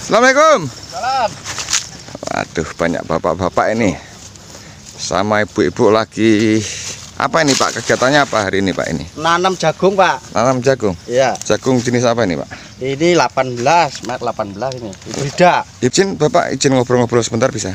Assalamualaikum. Salam. Waduh, banyak bapak-bapak ini sama ibu-ibu lagi. Apa ini Pak? Kegiatannya apa hari ini Pak ini? Nanam jagung, Pak. Nanam jagung. Iya. Jagung jenis apa ini Pak? Ini 18, Mat 18 ini. Hibrida. Izin Bapak, izin ngobrol-ngobrol sebentar bisa?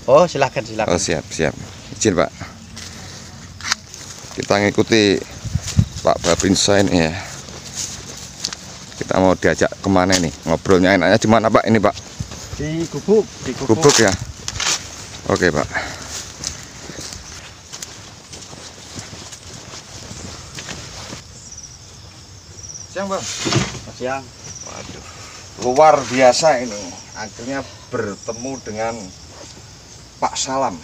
Oh, silakan. Oh siap. Izin Pak. Kita ngikuti Pak Babinsa ini ya. Kita mau diajak kemana nih? Ngobrolnya enaknya di mana Pak ini Pak? Di gubuk. Gubuk ya. Oke Pak. Siang Bang. Siang. Waduh, luar biasa ini. Akhirnya bertemu dengan Pak Salam.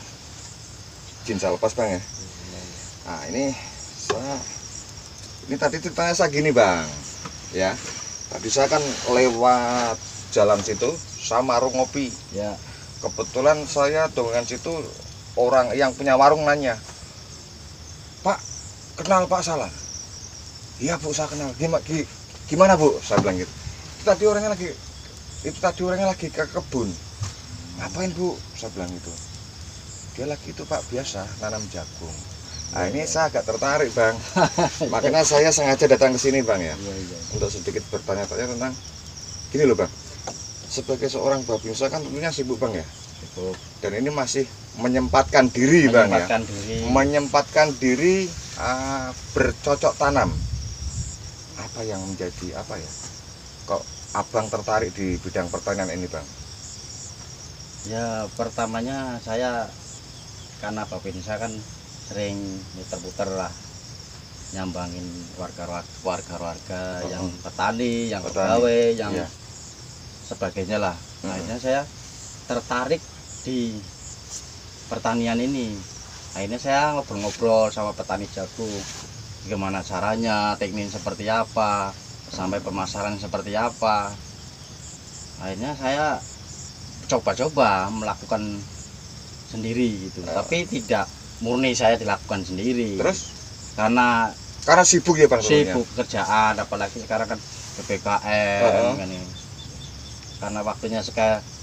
Izin saya lepas Bang ya. Nah ini tadi ceritanya saya gini Bang. Ya, tadi saya kan lewat jalan situ sama warung ngopi. Ya. Kebetulan saya dengan situ orang yang punya warung nanya, Pak, kenal Pak Salam? Iya Bu, saya kenal. Gimana Bu? Saya bilang gitu. Itu tadi orangnya lagi ke kebun. Ngapain Bu? Saya bilang gitu. Dia lagi itu Pak, biasa nanam jagung. Nah ini saya agak tertarik Bang. Makanya saya sengaja datang ke sini Bang ya. Untuk sedikit bertanya-tanya tentang gini loh Bang. Sebagai seorang babinsa kan tentunya sibuk Bang ya. Sibuk. Dan ini masih menyempatkan diri Bang ya. Menyempatkan diri bercocok tanam. Apa yang menjadi apa ya? Kok Abang tertarik di bidang pertanian ini Bang? Ya, pertamanya saya karena babinsa kan sering muter-muter lah, nyambangin warga-warga yang petani, yang pegawai, yang sebagainya lah. Akhirnya saya tertarik di pertanian ini. Akhirnya saya ngobrol-ngobrol sama petani jagung, gimana caranya, teknik seperti apa, sampai pemasaran seperti apa. Akhirnya saya coba-coba melakukan sendiri gitu, tapi tidak murni saya dilakukan sendiri. Terus? Karena sibuk ya Bang? Sibuk kerjaan, apalagi sekarang kan PPKM kan ini. Karena waktunya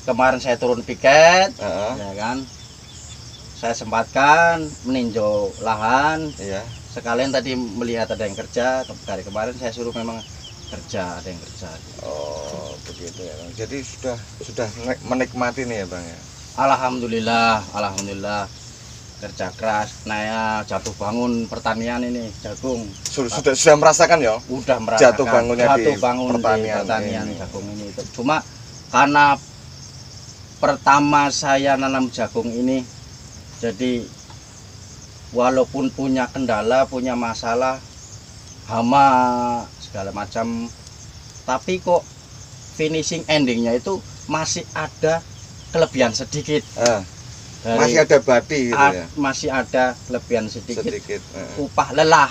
kemarin saya turun piket, ya kan. Saya sempatkan meninjau lahan. Iya. Sekalian tadi melihat ada yang kerja, dari kemarin saya suruh memang kerja, ada yang kerja. Oh, begitu ya Bang. Jadi sudah menikmati nih ya Bang ya. Alhamdulillah. Kerja keras, jatuh bangun pertanian ini jagung. Sudah merasakan ya? Udah merasakan jatuh bangunnya di pertanian jagung ini. Cuma karena pertama saya nanam jagung ini, jadi walaupun punya kendala, punya masalah, hama segala macam, tapi kok finishing endingnya itu masih ada kelebihan sedikit. Masih ada bati gitu ya? Masih ada kelebihan sedikit. Upah lelah.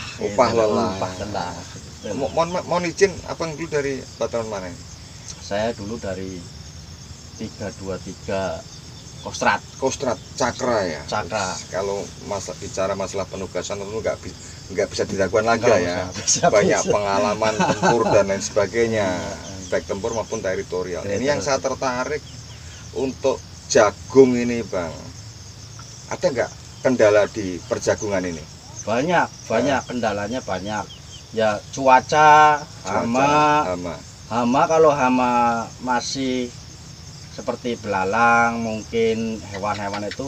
Mohon izin, Abang dulu dari bataran mana? Saya dulu dari 323 Kostrad Cakra ya. Cakra. Kalau bicara masalah penugasan tentu nggak bisa diragukan lagi ya. Banyak pengalaman tempur dan lain sebagainya, baik tempur maupun teritorial. Ini yang saya tertarik untuk jagung ini Bang. Ada nggak kendala di perjagungan ini? Banyak kendalanya banyak. Ya cuaca, hama kalau hama masih seperti belalang, mungkin hewan-hewan itu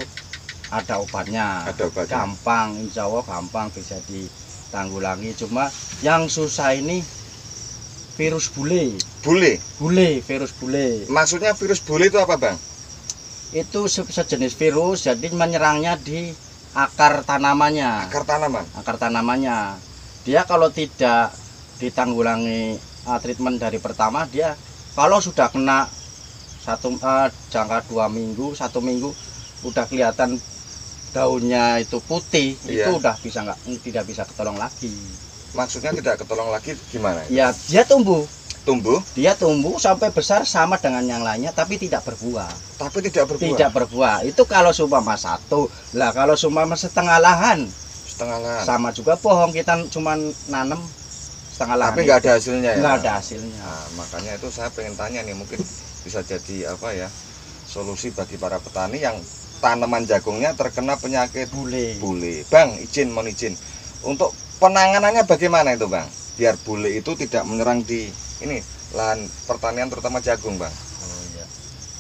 ada obatnya. Gampang, insya Allah gampang bisa ditanggulangi. Cuma yang susah ini virus bule. Virus bule. Maksudnya virus bule itu apa Bang? Itu sejenis virus, jadi menyerangnya di akar tanamannya. Akar tanamannya. Dia kalau tidak ditanggulangi treatment dari pertama, dia kalau sudah kena jangka 2 minggu, 1 minggu udah kelihatan daunnya itu putih, itu udah tidak bisa ketolong lagi. Maksudnya tidak ketolong lagi gimana? Ya dia tumbuh sampai besar sama dengan yang lainnya, tapi tidak berbuah. Itu kalau seumpama satu lah, kalau seumpama setengah lahan sama juga bohong. Kita cuma nanam setengah lahan. Tapi nggak ada hasilnya ya. Nggak ada hasilnya. Nah, makanya itu saya pengen tanya nih, mungkin bisa jadi apa ya, solusi bagi para petani yang tanaman jagungnya terkena penyakit Bule. bule. Bang, mohon izin. Untuk penanganannya bagaimana itu, Bang? Biar bule itu tidak menyerang di ini lahan pertanian terutama jagung, Bang. Oh iya.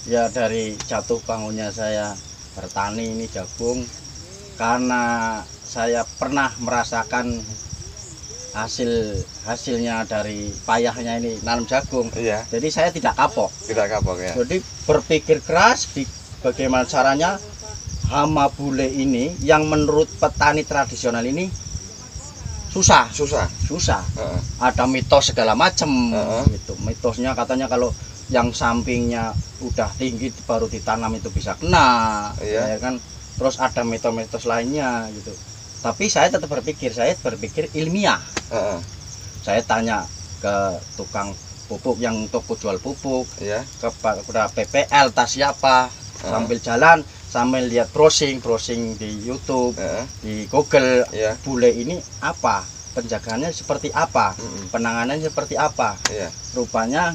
Ya dari jatuh bangunnya saya bertani ini jagung, karena saya pernah merasakan hasilnya dari payahnya ini nanam jagung. Iya. Jadi saya tidak kapok. Tidak kapok ya. Jadi berpikir keras di bagaimana caranya hama bule ini yang menurut petani tradisional ini susah. Heeh. Ada mitos segala macam. Heeh. Gitu. Mitosnya katanya kalau yang sampingnya udah tinggi baru ditanam itu bisa kena. Iya. Ya kan? Terus ada mitos-mitos lainnya gitu. Tapi saya tetap berpikir ilmiah. Heeh. Saya tanya ke tukang pupuk yang toko jual pupuk, Iya. kepada PPL tas siapa, sambil jalan sambil lihat browsing di YouTube, di Google. Iya. Bule ini apa? Penjagaannya seperti apa? Penanganannya seperti apa? Iya. Rupanya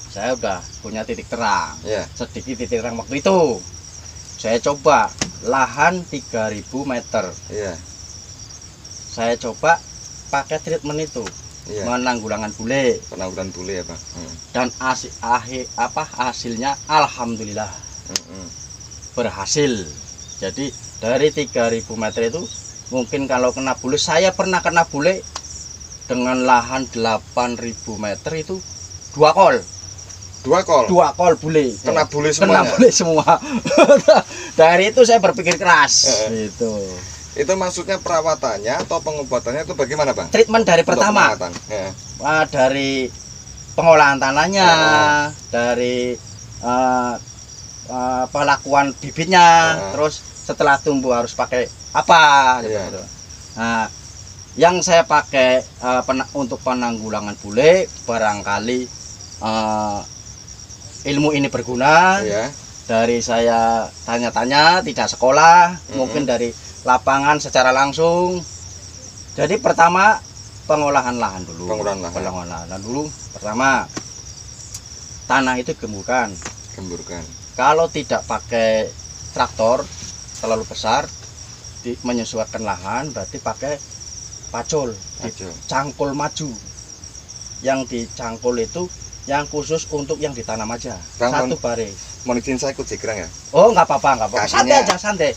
saya udah punya titik terang. Iya. Sedikit titik terang waktu itu. Saya coba lahan 3000 meter. Iya. Saya coba pakai treatment itu. Iya. Penanggulangan bule. Penanggulangan bule ya, Bang. Dan hasilnya alhamdulillah berhasil. Jadi dari 3000 meter itu mungkin kalau kena bule, saya pernah kena bule dengan lahan 8000 meter itu 2 kol. 2 kol. 2 kol bule. Kena bule semuanya. Kena bule semua. Dari itu saya berpikir keras. Gitu. Itu maksudnya perawatannya atau pengobatannya itu bagaimana, Bang? Treatment dari Untuk pertama. Dari pengolahan tanahnya, dari pelakuan bibitnya, terus setelah tumbuh harus pakai apa gitu. Nah, yang saya pakai untuk penanggulangan bule, barangkali ilmu ini berguna. Dari saya tanya-tanya, tidak sekolah, mungkin dari lapangan secara langsung. Jadi pertama pengolahan lahan dulu. Pengolahan lahan dulu. Pertama tanah itu gemburkan. Kalau tidak pakai traktor terlalu besar, menyesuaikan lahan, berarti pakai pacul, dicangkul maju. Yang dicangkul itu yang khusus untuk yang ditanam aja. Satu baris. Mohon izin saya ikut jegrang ya. Oh, nggak apa-apa. Santai aja, santai.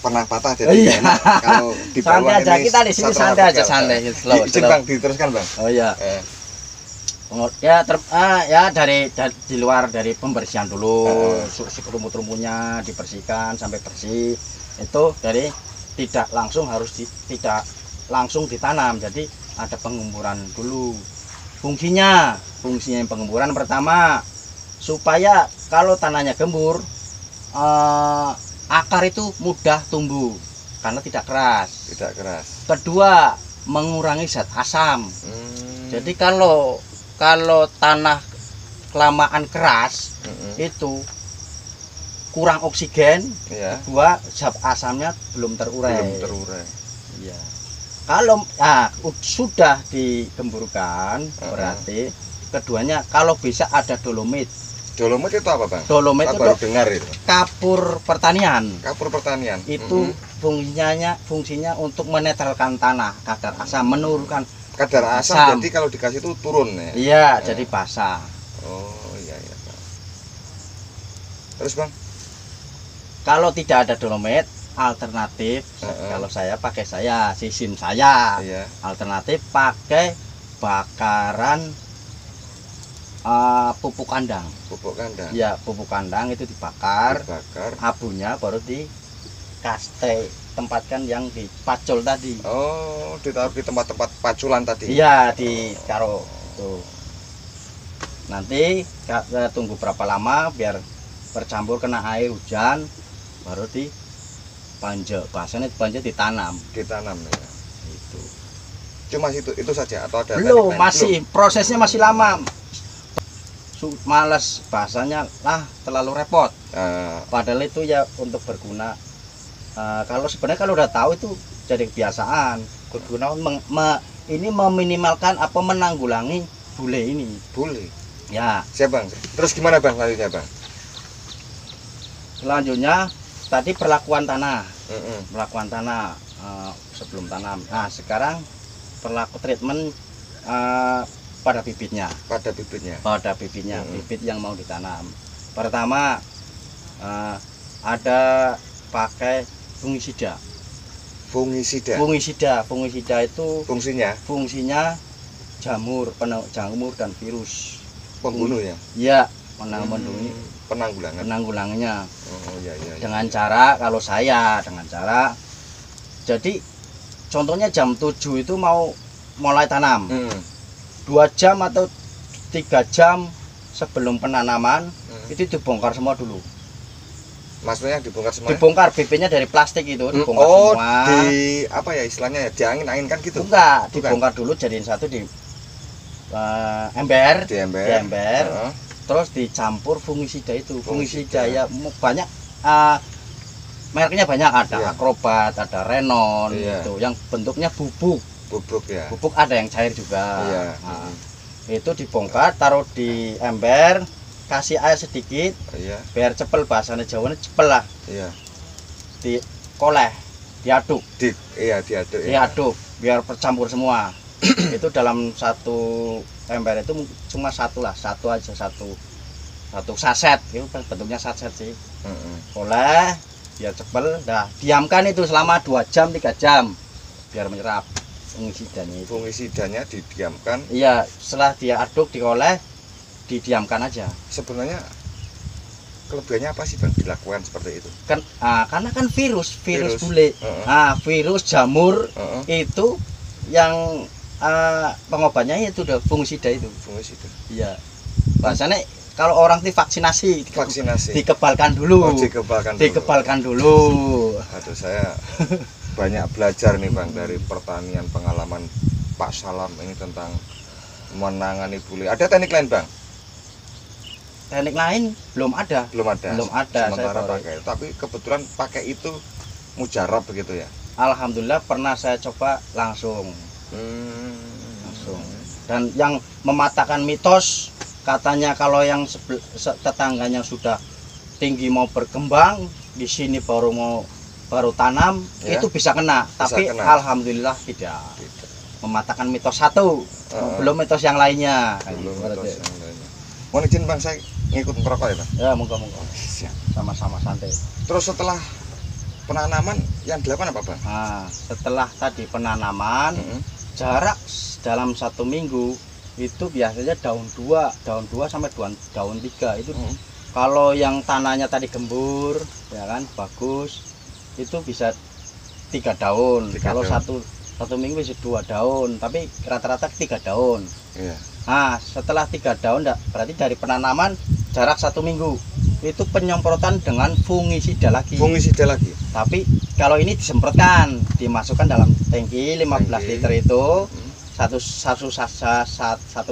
Pernah patah jadi enak kalau di bawah. Santai aja, kita di sini santai aja, santai. Izin, Bang, diteruskan, Bang. Oh iya. Ya dari di luar, dari pembersihan dulu, rumput-rumputnya dibersihkan sampai bersih. Itu dari tidak langsung ditanam, jadi ada pengemburan dulu. Fungsinya yang pengemburan pertama supaya kalau tanahnya gembur, akar itu mudah tumbuh karena tidak keras. Kedua, mengurangi zat asam. Jadi kalau tanah kelamaan keras itu kurang oksigen, kedua zat asamnya belum terurai. Iya. Kalau sudah digemburkan, berarti keduanya kalau bisa ada dolomit. Dolomit itu apa, Bang? Dolomit itu baru dengar itu. Kapur pertanian. Itu fungsinya untuk menetralkan tanah, kadar asam, menurunkan kadar asam. Jadi kalau dikasih itu turun ya. Iya, jadi basah. Oh, iya, Bang. Terus, Bang? Kalau tidak ada dolomit, alternatif kalau saya pakai sisin saya. Alternatif pakai bakaran pupuk kandang. Ya, pupuk kandang itu dibakar. Abunya baru tempatkan yang dipacul tadi. Oh, ditaruh di tempat-tempat paculan tadi. Iya, ditaruh tuh. Nanti kita tunggu berapa lama biar bercampur kena air hujan, baru dipanjat. Bahasanya ditanam ya. Itu. Cuma itu saja atau ada? Belum, prosesnya masih lama. Males bahasanya terlalu repot. Padahal itu ya untuk berguna. Kalau sebenarnya kalau udah tahu itu jadi kebiasaan. Berguna ini meminimalkan apa menanggulangi bule ini. Bule. Ya. Siap Bang. Terus gimana Bang selanjutnya Bang? Selanjutnya tadi perlakuan tanah. Perlakuan tanah sebelum tanam. Nah, sekarang perlaku treatment pada bibitnya. Pada bibitnya. Pada bibitnya, bibit yang mau ditanam. Pertama ada pakai fungisida. Fungisida. Fungisida itu fungsinya jamur dan virus. Pembunuh ya? Iya, penanggulangannya. Oh iya. Dengan cara jadi contohnya jam 7 itu mau mulai tanam. 2 jam atau 3 jam sebelum penanaman itu dibongkar semua dulu. Maksudnya dibongkar semua? Dibongkar bibitnya dari plastik itu, dibongkar semua. Di apa ya istilahnya ya? Diangin-anginkan gitu? Bukan, dibongkar dulu jadiin satu di ember. Di ember. Terus dicampur fungisida itu. Fungisida ya banyak mereknya banyak, ada Akrobat, ada Renon gitu, yang bentuknya bubuk ya. Bubuk ada yang cair juga. Itu dibongkar, taruh di ember, kasih air sedikit, biar cepel, bahasanya Jawanya cepel lah. Dikoleh, diaduk. Diaduk, biar bercampur semua. Itu dalam satu ember itu cuma satu saset, itu bentuknya saset sih. Koleh, biar cepel, diamkan itu selama 2 jam 3 jam biar menyerap fungisidanya itu. Fungisidanya didiamkan. Iya, setelah dia aduk dioleh, didiamkan aja. Sebenarnya kelebihannya apa sih Bang dilakukan seperti itu? Karena kan virus bule. Virus jamur itu yang pengobatnya itu udah fungisida itu. Fungisida. Iya. Bahasanya kalau orang itu vaksinasi. Dikebalkan dulu. Dikebalkan dulu. Aduh, saya banyak belajar nih Bang dari pertanian, pengalaman Pak Salam ini tentang menangani bule. Ada teknik lain Bang? Teknik lain belum ada. Sementara pakai, tapi kebetulan pakai itu mujarab begitu ya. Alhamdulillah pernah saya coba langsung. Dan yang mematahkan mitos katanya kalau yang tetangganya sudah tinggi mau berkembang, di sini baru tanam, itu bisa kena. Tapi alhamdulillah tidak. Mematahkan mitos satu, belum mitos yang lainnya. Mohon izin Bang, saya ngikut merokok ya Bang? Ya, monggo. Sama-sama santai. Terus setelah penanaman yang dilakukan apa Bang? Setelah tadi penanaman, jarak dalam 1 minggu itu biasanya daun 2 sampai daun 3 itu. Kalau yang tanahnya tadi gembur ya kan bagus, itu bisa 3 daun. Kalau satu minggu bisa 2 daun, tapi rata-rata 3 daun. Setelah 3 daun berarti dari penanaman jarak 1 minggu itu penyemprotan dengan fungisida lagi. Tapi kalau ini disemprotkan, dimasukkan dalam tangki 15 liter itu. Satu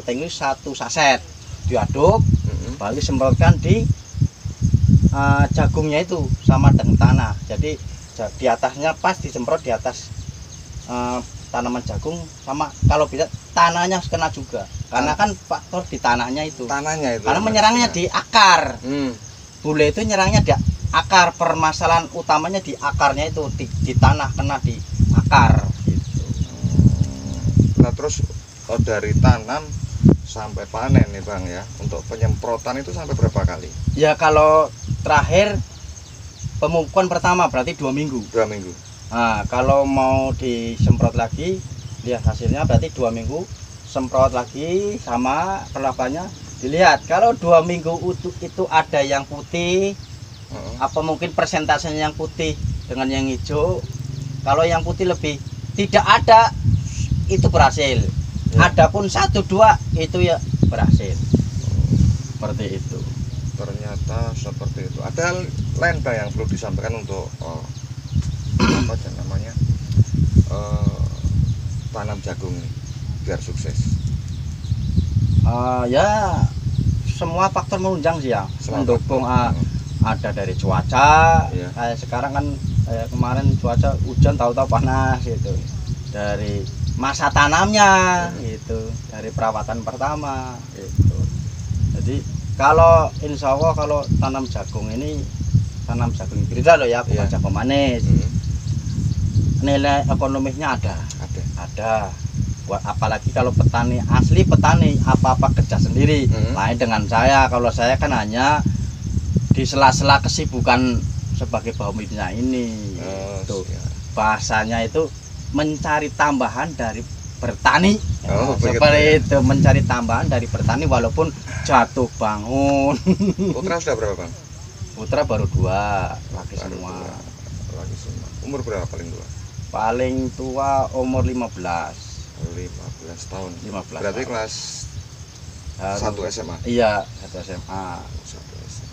tangki 1 saset diaduk, baru disemprotkan di jagungnya itu sama dengan tanah. Jadi di atasnya pas disemprot di atas tanaman jagung, sama kalau bisa tanahnya kena juga, karena kan faktor di tanahnya itu. Karena menyerangnya di akar. Bule itu nyerangnya di akar, permasalahan utamanya di akarnya itu, di tanah, kena di akar gitu. Nah terus dari tanam sampai panen nih Bang ya, untuk penyemprotan itu sampai berapa kali? Ya kalau terakhir pemupukan pertama berarti 2 minggu. Kalau mau disemprot lagi, lihat hasilnya berarti 2 minggu, semprot lagi sama perlakuannya dilihat. Kalau 2 minggu itu ada yang putih, apa mungkin persentasenya yang putih dengan yang hijau. Kalau yang putih lebih tidak ada, itu berhasil. Adapun 1-2 itu ya berhasil. Seperti itu. Ternyata seperti itu. Ada lain Bang yang perlu disampaikan untuk apa namanya tanam jagung ini biar sukses? Ya semua faktor menunjang sih ya, mendukung. Ada dari cuaca, kayak sekarang kan kemarin cuaca hujan, tahu-tahu panas gitu. Dari masa tanamnya gitu, dari perawatan pertama gitu. Jadi kalau insya Allah kalau tanam jagung hibrida loh ya, bukan jagung manis, nilai ekonomisnya ada. Buat apalagi kalau petani asli, petani apa-apa kerja sendiri. Lain dengan saya, kalau saya kan hanya di sela-sela kesibukan sebagai pemimpinnya ini. Tuh, bahasanya itu mencari tambahan dari bertani. Seperti itu, mencari tambahan dari bertani walaupun jatuh bangun. Putra sudah berapa, Bang? Putra baru 2, laki semua. Laki semua. Umur berapa paling tua? Paling tua umur 15 tahun. 15 berarti tahun. kelas 1 SMA. Iya, 1 SMA. 1 SMA.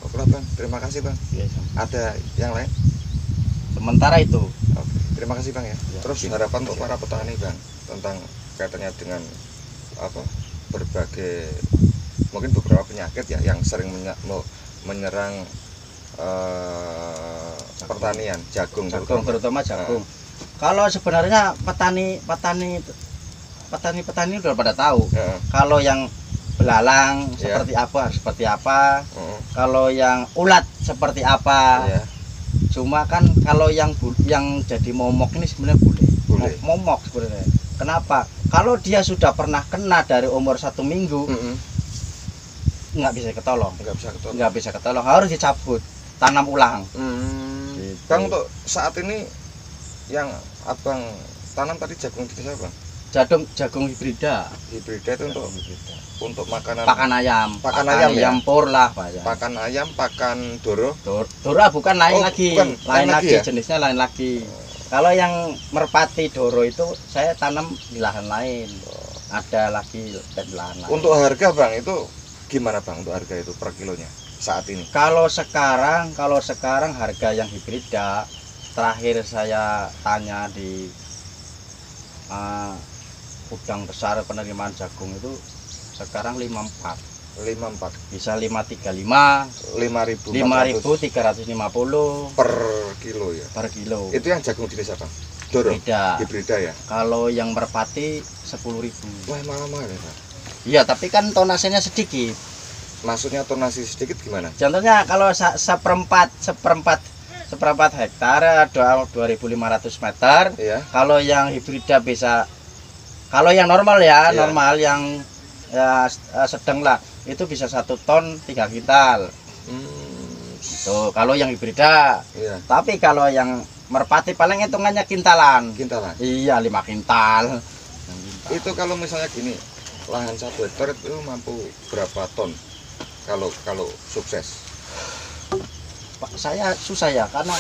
Oke lah, Bang. Terima kasih, Bang. Iya, ada yang lain? sementara itu. Oke. Terima kasih, Bang ya. Terus harapan untuk para petani, Bang, tentang kaitannya dengan berbagai mungkin beberapa penyakit ya yang sering menyerang pertanian jagung terutama jagung. Kalau sebenarnya petani udah pada tahu. Kalau yang belalang seperti apa, kalau yang ulat seperti apa. Cuma kan kalau yang jadi momok ini sebenarnya boleh. Momok sebenarnya. Kenapa? Kalau dia sudah pernah kena dari umur 1 minggu, nggak bisa ketolong. Harus dicabut, tanam ulang. Gitu. Bang, untuk saat ini yang abang tanam tadi jagung jenis apa? Jagung hibrida. Hibrida itu untuk makanan. Pakan ayam ya? Pur lah, Pak ya. Pakan ayam, pakan doro. Doro bukan lain lagi. Lain lagi ya? Jenisnya lain lagi. Kalau yang merpati doro itu saya tanam di lahan lain. Ada lagi di lahan lain. Untuk harga, Bang, itu gimana, Bang, untuk harga itu per kilonya saat ini? Kalau sekarang harga yang hibrida, terakhir saya tanya di gudang besar penerimaan jagung itu sekarang 54 bisa 535 5.350 per kilo ya, itu yang jagung jenis apa? Doro? Hibrida ya. Kalau yang merpati 10.000. Wah, mahal ya, Pak. Iya, tapi kan tonasenya sedikit. Maksudnya tonasi sedikit gimana? Contohnya kalau seperempat hektar ada 2.500 meter. Kalau yang hibrida bisa, kalau yang normal ya, normal yang sedang lah, itu bisa 1 ton 3 kintal. Tuh, kalau yang hibrida. Tapi kalau yang merpati paling hitungannya kintalan. Iya, 5 kintal. Itu kalau misalnya gini, lahan 1 hektar itu mampu berapa ton kalau sukses? Pak, saya susah ya, karena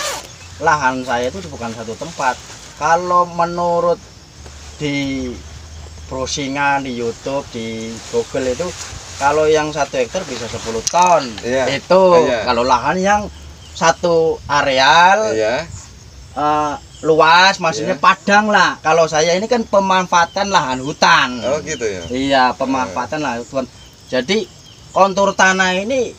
lahan saya itu bukan satu tempat. Kalau menurut di browsingan di YouTube, di Google itu, kalau yang 1 hektar bisa 10 ton. Itu kalau lahan yang satu areal luas, maksudnya padang lah. Kalau saya ini kan pemanfaatan lahan hutan. Oh gitu ya. Iya, pemanfaatan lahan hutan. Jadi kontur tanah ini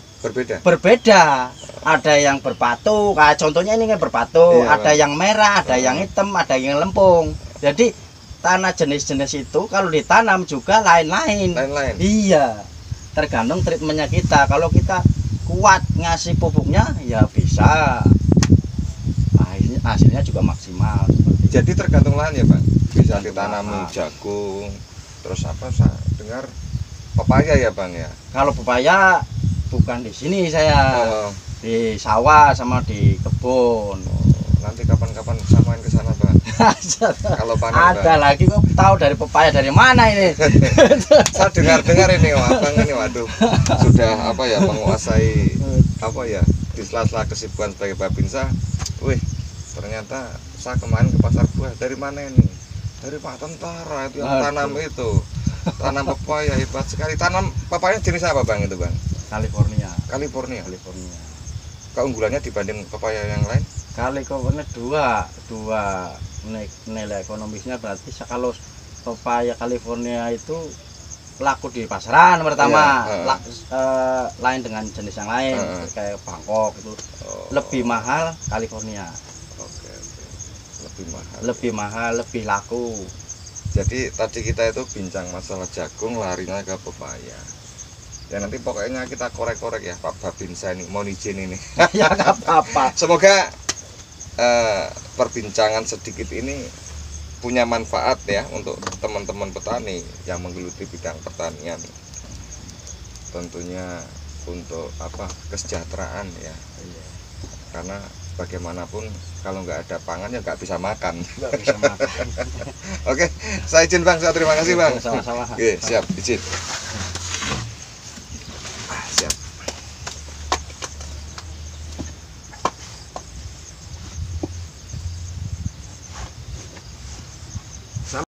berbeda. Ada yang berbatu, kayak contohnya ini kan berbatu, ada yang merah, ada yang hitam, ada yang lempung. Jadi tanah jenis-jenis itu kalau ditanam juga lain-lain. Iya, tergantung treatmentnya kita. Kalau kita kuat ngasih pupuknya ya bisa, hasilnya juga maksimal. Jadi tergantung lahan ya, Bang. Bisa ditanami jagung, terus saya dengar pepaya ya, Bang ya. Kalau pepaya bukan di sini saya, di sawah sama di kebun. Nanti kapan-kapan samain ke sana, Bang. Kalau panen, ada Bang. Lagi kok tahu dari pepaya dari mana ini? Saya dengar ini, Abang ini, waduh, sudah menguasai di sela-sela kesibukan sebagai babinsa. Wih, ternyata saya kemarin ke pasar buah. Dari mana ini? Dari Pak Tentara itu yang tanam itu. Tanam pepaya hebat sekali. Tanam pepaya jenis apa, Bang, itu, Bang? California. Keunggulannya dibanding pepaya yang lain? California dua nilai ekonomisnya, berarti kalau pepaya California itu laku di pasaran pertama, lain dengan jenis yang lain kayak Bangkok itu lebih mahal California. Lebih mahal, lebih laku. Jadi tadi kita itu bincang masalah jagung, larinya ke pepaya. Ya nanti pokoknya kita korek-korek ya Pak Babinsa ini, mohon izin ini. Ya nggak apa-apa. Semoga perbincangan sedikit ini punya manfaat ya untuk teman-teman petani yang menggeluti bidang pertanian. Tentunya untuk kesejahteraan ya. Karena bagaimanapun kalau nggak ada pangan ya nggak bisa makan. Nggak bisa makan. Oke, saya izin Bang, saya terima kasih Bang. Sama-sama. Oke, siap, izin.